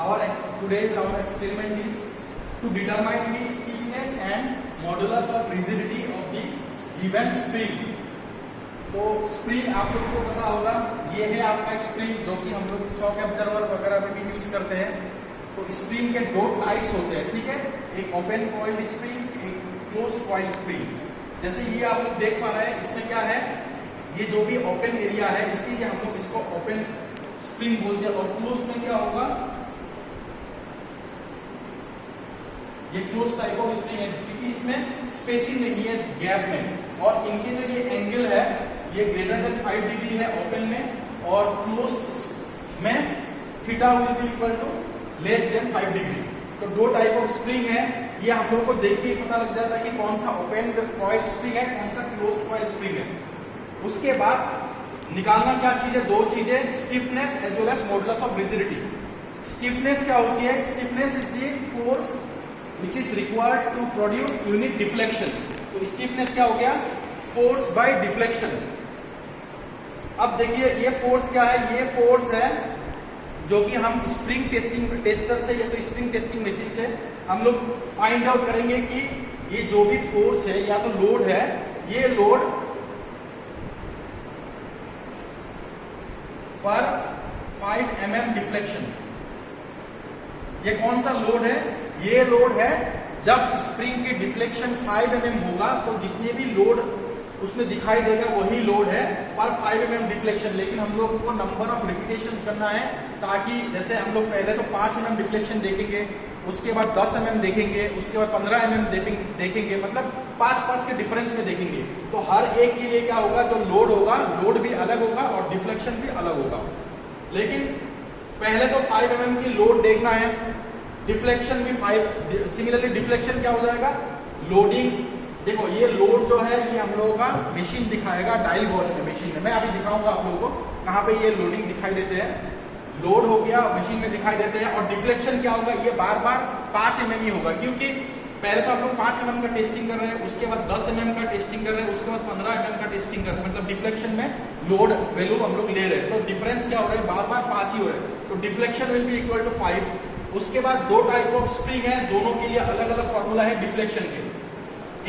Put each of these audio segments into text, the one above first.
today's our experiment is to determine the stiffness and modulus of rigidity of the given spring. तो spring आप लोग को पता होगा, ये है आपका स्प्रिंग जो कि हम लोग शॉक एब्जर्वर वगैरह में भी यूज करते हैं। तो स्प्रिंग के दो टाइप्स होते हैं, ठीक है, एक ओपन कॉइल्ड स्प्रिंग, एक क्लोज्ड कॉइल्ड स्प्रिंग। जैसे ये आप लोग देख पा रहे हैं, इसमें क्या है, ये जो भी ओपन एरिया है इसीलिए हम लोग इसको ओपन स्प्रिंग बोलते हैं। और क्लोज में क्या होगा, ये क्लोज टाइप ऑफ स्प्रिंग है क्योंकि इसमें स्पेसिंग नहीं है गैप में, और इनके जो ये एंगल है ये ग्रेटर देन 5 डिग्री है ओपन में, और क्लोज में theta will be equal to less than 5 degree. तो दो टाइप ऑफ स्प्रिंग है, ये हम लोग को देख के ही पता लग जाता है कि कौन सा ओपन कॉइल्ड स्प्रिंग है, कौन सा क्लोज कॉइल्ड स्प्रिंग है। उसके बाद निकालना क्या चीज है, दो चीजें, stiffness as well as modulus of rigidity. Stiffness क्या होती है, stiffness is the force which is required to produce unit deflection। तो स्टिफनेस क्या हो गया, फोर्स बाय डिफ्लेक्शन। अब देखिए ये फोर्स क्या है, ये फोर्स है जो कि हम स्प्रिंग टेस्टिंग टेस्टर से या तो स्प्रिंग टेस्टिंग मशीन से हम लोग फाइंड आउट करेंगे कि ये जो भी फोर्स है या तो लोड है, ये लोड पर 5 mm डिफ्लेक्शन, ये कौन सा लोड है, ये लोड है जब स्प्रिंग की डिफ्लेक्शन 5 mm होगा तो जितने भी लोड उसमें दिखाई देगा वही लोड है पर 5 mm डिफ्लेक्शन। लेकिन हम लोग को नंबर ऑफ रिपीटेशन करना है, ताकि जैसे हम लोग पहले तो 5 mm डिफ्लेक्शन देखेंगे, उसके बाद 10 mm देखेंगे, उसके बाद 15 mm देखेंगे, मतलब 5-5 के डिफरेंस में देखेंगे। तो हर एक के लिए क्या होगा, जो लोड होगा लोड भी अलग होगा और डिफ्लेक्शन भी अलग होगा। लेकिन पहले तो 5 mm की लोड देखना है, डिफ्लेक्शन भी 5। सिमिलरली डिफ्लेक्शन क्या हो जाएगा, लोडिंग। देखो ये लोड जो है ये हम लोगों का मशीन दिखाएगा डायल गॉज में, मशीन में मैं अभी दिखाऊंगा आप लोगों को कहाँ पे ये लोडिंग दिखाई देते हैं। लोड हो गया मशीन में दिखाई देते हैं, और डिफ्लेक्शन क्या होगा, ये बार बार 5 mm ही होगा, क्योंकि पहले तो हम लोग 5 mm का टेस्टिंग कर रहे हैं, उसके बाद 10 mm का टेस्टिंग कर रहे हैं, उसके बाद 15 mm का टेस्टिंग कर रहे हैं, मतलब डिफ्लेक्शन में लोड वैल्यू हम लोग ले रहे हैं। तो डिफरेंस क्या हो रहा है, बार बार 5 ही हो रहा है, तो deflection will be equal to 5। उसके बाद दो टाइप ऑफ स्प्रिंग है, दोनों के लिए अलग अलग फॉर्मूला है डिफ्लेक्शन के।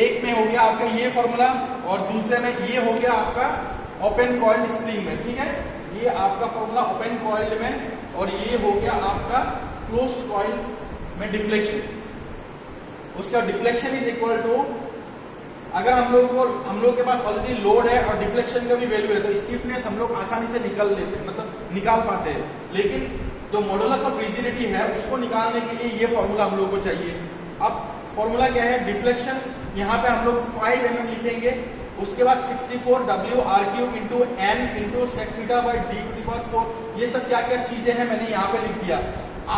एक में हो गया आपका ये फॉर्मूला और दूसरे में ये हो गया आपका ओपन कॉइल्ड स्प्रिंग में, ठीक है, ये आपका फॉर्मूला ओपन कॉइल्ड में, और ये हो गया आपका क्लोज्ड कॉइल्ड में डिफ्लेक्शन। उसका डिफ्लेक्शन इज इक्वल टू, अगर हम लोग के पास ऑलरेडी लोड है और डिफ्लेक्शन का भी वैल्यू है तो स्टिफनेस हम लोग आसानी से निकाल लेते हैं, मतलब निकाल पाते हैं। लेकिन जो मॉडुलस ऑफ रिजिडिटी है उसको निकालने के लिए ये फॉर्मूला हम लोग को चाहिए। अब फॉर्मूला क्या है, डिफ्लेक्शन यहाँ पे हम लोग 5 mm लिखेंगे, उसके बाद 64 WR³ into N into sec theta by D⁴। ये सब क्या क्या चीजें हैं मैंने यहाँ पे लिख दिया।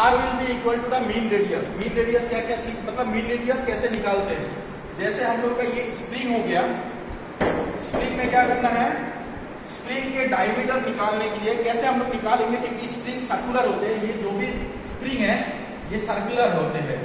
R will be equal to the mean radius. Mean radius क्या क्या चीज, मतलब मीन रेडियस कैसे निकालते हैं, जैसे हम लोग का ये स्प्रिंग हो गया, स्प्रिंग में क्या करना है, स्प्रिंग के डायमीटर निकालने के लिए कैसे हम लोग निकालेंगे, क्योंकि स्प्रिंग सर्कुलर होते हैं, ये जो भी स्प्रिंग है ये सर्कुलर होते हैं।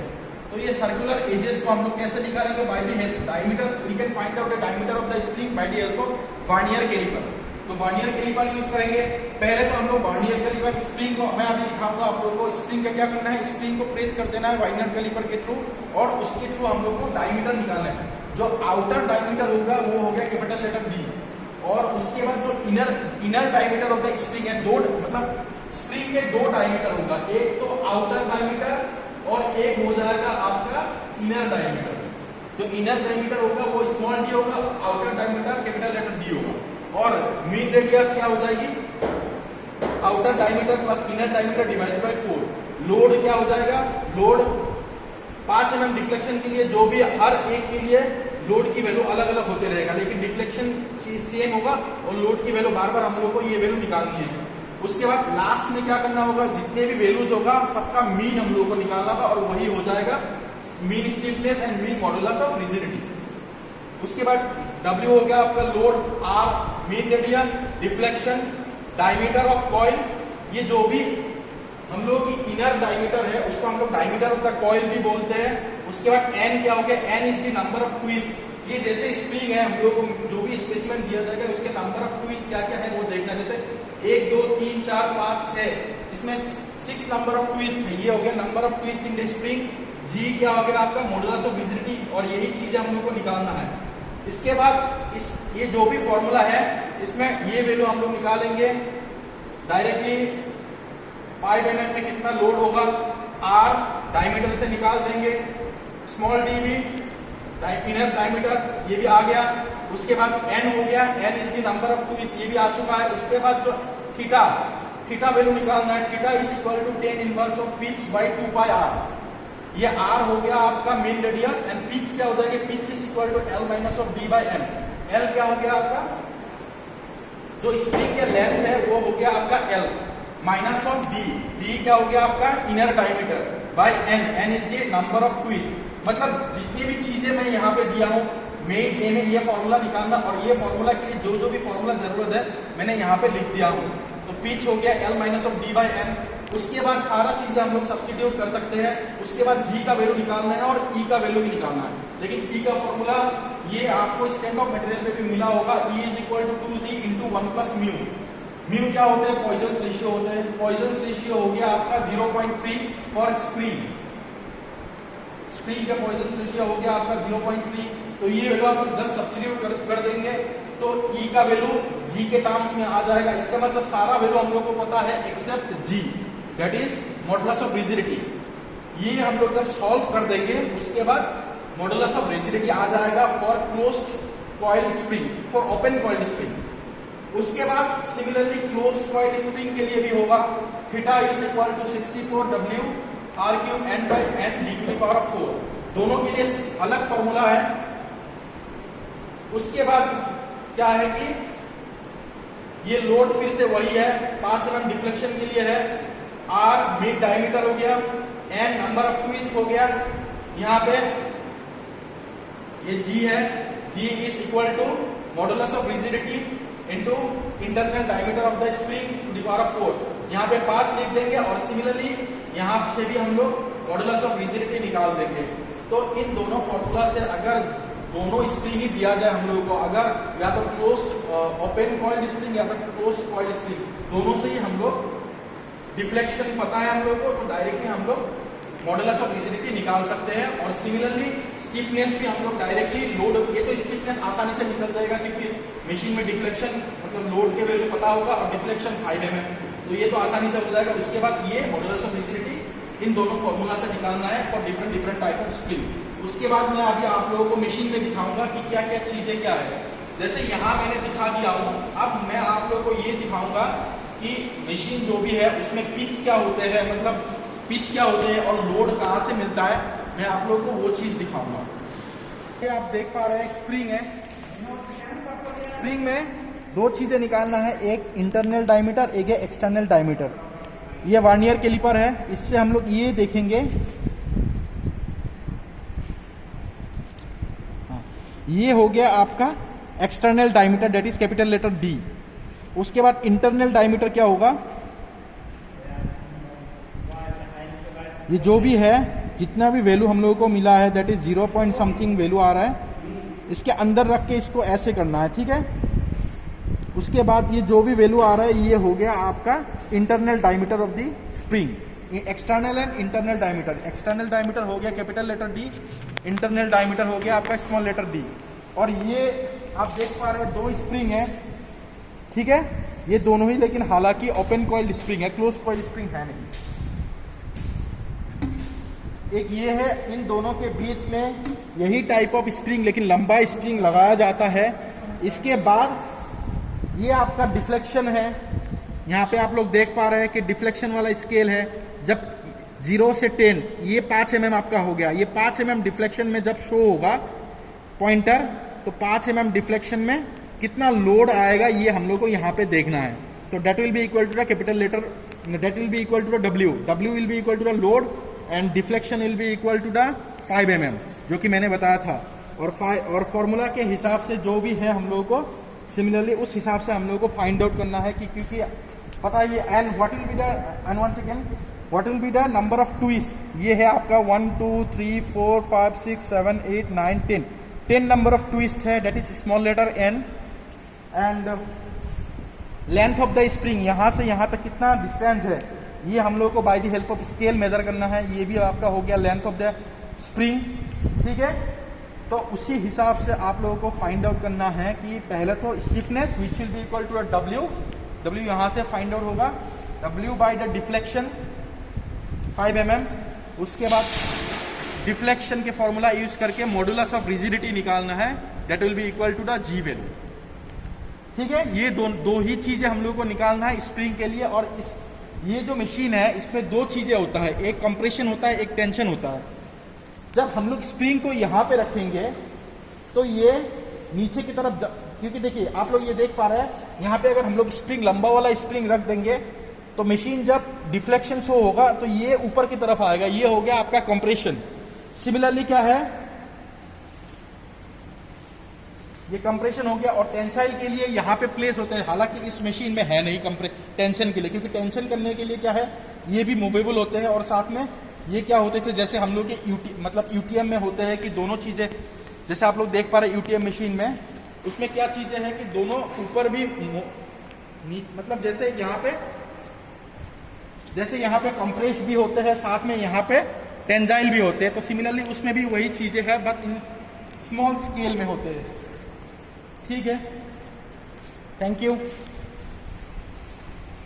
तो ये सर्कुलर एजेस को हम लोग कैसे निकालेंगे, by the help diameter. We can find out the diameter of the spring by the help of vernier caliper. तो वर्नियर कैलिपर यूज करेंगे। पहले तो हम लोग वर्नियर कैलिपर स्प्रिंग को, मैं अभी दिखाऊंगा आप लोगों को, स्प्रिंग का क्या करना है, स्प्रिंग को प्रेस कर देना है वर्नियर कैलिपर के थ्रू, और उसके थ्रू हम लोग को डायमीटर निकालना है। जो आउटर डायमीटर होगा वो हो गया कैपिटल लेटर D, और उसके बाद जो inner diameter of the spring है, दो मतलब स्प्रिंग के दो डायमीटर होगा, एक तो आउटर डायमीटर और एक हो जाएगा आपका इनर डायमीटर। जो इनर डायमीटर होगा वो स्मॉल d होगा, outer diameter capital letter D होगा। और मीन रेडियस क्या हो जाएगी, outer diameter plus inner diameter divided by 4। Load क्या हो जाएगा, लोड 5 mm डिफ्लेक्शन के लिए जो भी हर एक के लिए लोड की वैल्यू अलग अलग होते रहेगा, लेकिन डिफ्लेक्शन सेम होगा और लोड की वैल्यू बार बार हम लोग को ये वैल्यू निकालनी है। उसके बाद लास्ट में क्या करना होगा, जितने भी वैल्यूज होगा सबका मीन हम लोग को निकालना होगा, और वही हो जाएगा mean stiffness and mean modulus of rigidity. उसके बाद W हो गया आपका load, R mean radius, deflection, diameter of coil, ये जो भी हम लोग की इनर डायमीटर है उसको हम लोग डायमीटर ऑफ द कॉइल भी बोलते हैं। उसके बाद N क्या हो गया, N is the number of twist. ये जैसे स्प्रिंग है, हम लोग को जो भी स्पेसिमेन दिया जाएगा उसके नंबर ऑफ ट्विस्ट क्या क्या है वो देखना, जैसे 1 2 3 4 5 6, इसमें 6 नंबर ऑफ ट्विस्ट है, ये हो गया number of twist in the spring. G क्या हो गया आपका मॉडुलस ऑफ रिजिडिटी, और यही चीज हम लोग को निकालना है। इसके बाद ये जो भी फॉर्मूला है इसमें ये वैल्यू हम लोग निकालेंगे डायरेक्टली। 5 mm में कितना लोड होगा, आर डायमीटर से निकाल देंगे, स्मॉल डी भी इनर डायमीटर, ये भी आ गया। उसके बाद एन हो गया, N is the number of twist, ये भी आ चुका है। उसके बाद जो थीटा वैल्यू निकालना है, theta is equal to 10 inverse of pitch by 2 pi R. ये आर हो गया आपका मेन रेडियस, एंड पिच क्या हो जाएगा, pitch is equal to L minus of D by M. L क्या हो गया आपका, जो स्प्रिंग के लेंथ है वो हो गया आपका L minus of D, D क्या हो गया आपका inner diameter by N, N is the number of twist. मतलब जितनी भी चीजें मैं यहाँ पे दिया हूँ, मेन ए में ये फॉर्मूला निकालना, और ये फॉर्मूला के लिए जो भी फॉर्मूला जरूरत है मैंने यहाँ पे लिख दिया हूँ। तो पिच हो गया L minus of D by N. उसके बाद सारा चीजें हम लोग सब्स्टिट्यूट कर सकते हैं। उसके बाद जी का वैल्यू निकालना है और ई का वैल्यू भी निकालना है, लेकिन ई का फॉर्मूला ये आपको स्ट्रेंथ ऑफ मटेरियल पे भी मिला होगा, E is equal to 2g into 1 plus mu. Mu क्या होता है, पॉइजन्स रेशियो होता है। पॉइजन्स रेशियो हो गया आपका 0.3 फॉर स्प्रिंग, स्प्रिंग का पॉइजन्स रेशियो हो गया आपका 0.3। तो ये वैल्यू आप जब सब्स्टिट्यूट कर देंगे तो ई का वैल्यू जी के टर्म्स में आ जाएगा। इसका मतलब सारा वैल्यू हम लोग को पता है except G, that is modulus of rigidity. ये हम लोग जब सॉल्व कर देंगे उसके बाद मॉडुलस ऑफ रिजिडिटी आ जाएगा for closed coiled spring, for open coiled spring. उसके बाद सिमिलरली क्लोज्ड कॉइल्ड स्प्रिंग के लिए भी होगा, theta is equal to 64W R cube N by N D to the power of 4। दोनों के लिए अलग फॉर्मूला है। उसके बाद क्या है कि ये लोड फिर से वही है, 5 mm डिफ्लेक्शन के लिए है, आर मिड डायमीटर हो गया, एन नंबर ऑफ ट्विस्ट हो गया, यहाँ पे ये जी है, G is equal to modulus of rigidity into internal diameter of the spring to the power of 4। यहाँ पे 5 लिख देंगे, और सिमिलरली यहाँ से भी हम लोग मॉडुलस ऑफ रिजिडिटी निकाल देंगे। तो इन दोनों फॉर्मूला से अगर दोनों स्प्रिंग ही दिया जाए हम लोग को, अगर या तो क्लोज्ड ओपन कॉइल्ड स्प्रिंग या तो क्लोज्ड कॉइल्ड स्प्रिंग, दोनों से ही हम लोग डिफ्लेक्शन पता है हम लोग को, तो डायरेक्टली हम लोग मॉडुलस ऑफ रिजिडिटी निकाल सकते हैं। और सिमिलरली स्टिफनेस भी हम लोग डायरेक्टली लोड, ये तो स्टिफनेस आसानी से निकल जाएगा क्योंकि मशीन में डिफ्लेक्शन मतलब लोड के वैल्यू पता होगा, और डिफ्लेक्शन 5 mm, तो ये तो आसानी से हो जाएगा। उसके बाद ये मॉडुलस ऑफ रिजिडिटी इन दोनों फॉर्मूला से निकालना है for different type of spring. उसके बाद मैं अभी आप लोगों को मशीन में दिखाऊंगा कि क्या क्या चीजें क्या है। जैसे यहाँ मैंने दिखा दिया हूँ, अब मैं आप लोगों को ये दिखाऊंगा कि मशीन जो भी है उसमें पिच क्या होते हैं, मतलब पिच क्या होते हैं और लोड कहाँ से मिलता है, मैं आप लोगों को वो चीज दिखाऊंगा। ये आप देख पा रहे हैं स्प्रिंग है, स्प्रिंग में 2 चीजें निकालना है, एक इंटरनल डायमीटर, एक है एक्सटर्नल डायमीटर। ये वर्नियर कैलिपर है, इससे हम लोग ये देखेंगे, ये हो गया आपका external diameter, that is capital letter D. उसके बाद इंटरनल डायमीटर क्या होगा, ये जो भी है जितना भी वैल्यू हम लोगों को मिला है that is 0 point something value आ रहा है, इसके अंदर रख के इसको ऐसे करना है, ठीक है। उसके बाद ये जो भी वैल्यू आ रहा है ये हो गया आपका internal diameter of the spring, external and internal diameter. External diameter हो गया capital letter D, internal diameter हो गया आपका स्मॉल लेटर डी। और ये आप देख पा रहे हैं 2 स्प्रिंग है, ठीक है, ये दोनों ही, लेकिन हालांकि ओपन कॉइल्ड स्प्रिंग है, क्लोज कॉइल्ड स्प्रिंग है नहीं। एक ये है, इन दोनों के बीच में यही टाइप ऑफ स्प्रिंग लेकिन लंबा स्प्रिंग लगाया जाता है। इसके बाद ये आपका डिफ्लेक्शन है, यहाँ पे आप लोग देख पा रहे हैं कि डिफ्लेक्शन वाला स्केल है। जब 0 से 10 ये 5 mm आपका हो गया, ये 5 mm डिफ्लेक्शन में जब शो होगा पॉइंटर, तो 5 mm डिफ्लेक्शन में कितना लोड आएगा ये हम लोग को यहाँ पे देखना है। तो that will be equal to the capital letter, that will be equal to the W, W will be equal to the load and deflection will be equal to the 5 mm, जो कि मैंने बताया था। और फॉर्मूला के हिसाब से जो भी है हम लोगों को सिमिलरली उस हिसाब से हम लोगों को फाइंड आउट करना है कि क्योंकि पता है ये N what will be the N one second what will be the number of twist, ये है आपका 1 2 3 4 5 6 7 8 9 10, 10 नंबर ऑफ ट्विस्ट है, that is small letter N. And length of the spring, यहाँ से यहाँ तक कितना डिस्टेंस है, ये हम लोग को bye the help of scale major करना है। ये भी आपका हो गया लेंथ ऑफ द स्प्रिंग, ठीक है। तो उसी हिसाब से आप लोगों को फाइंड आउट करना है कि पहले तो stiffness which will be equal to W यहाँ से फाइंड आउट होगा, W by the deflection 5 mm। उसके बाद डिफ्लेक्शन के फॉर्मूला यूज करके मॉडुलस ऑफ रिजिडिटी निकालना है, that will be equal to the G value, ठीक है। ये दो ही चीजें हम लोग को निकालना है स्प्रिंग के लिए। और ये जो मशीन है इसमें दो चीजें होता है, एक कंप्रेशन होता है, एक टेंशन होता है। जब हम लोग स्प्रिंग को यहाँ पे रखेंगे तो ये नीचे की तरफ क्योंकि देखिए आप लोग ये देख पा रहे हैं यहाँ पे अगर हम लोग स्प्रिंग लंबा वाला स्प्रिंग रख देंगे तो मशीन जब डिफ्लेक्शन शो होगा तो ये ऊपर की तरफ आएगा, ये हो गया आपका कंप्रेशन। सिमिलरली क्या है, ये कंप्रेशन हो गया। और टेंसाइल के लिए यहाँ पे प्लेस होता है, हालांकि इस मशीन में है नहीं टेंशन के लिए, क्योंकि टेंशन करने के लिए क्या है ये भी मूवेबल होते हैं। और साथ में ये क्या होते थे, जैसे हम लोग के यूटीएम में होते हैं कि दोनों चीजें, जैसे आप लोग देख पा रहे हैं यूटीएम मशीन में, उसमें क्या चीजें हैं कि दोनों ऊपर भी मतलब जैसे यहाँ पे कंप्रेस भी होते हैं, साथ में यहाँ पे टेंजाइल भी होते हैं। तो सिमिलरली उसमें भी वही चीजें हैं, बट इन स्मॉल स्केल में होते हैं, ठीक है। Thank you.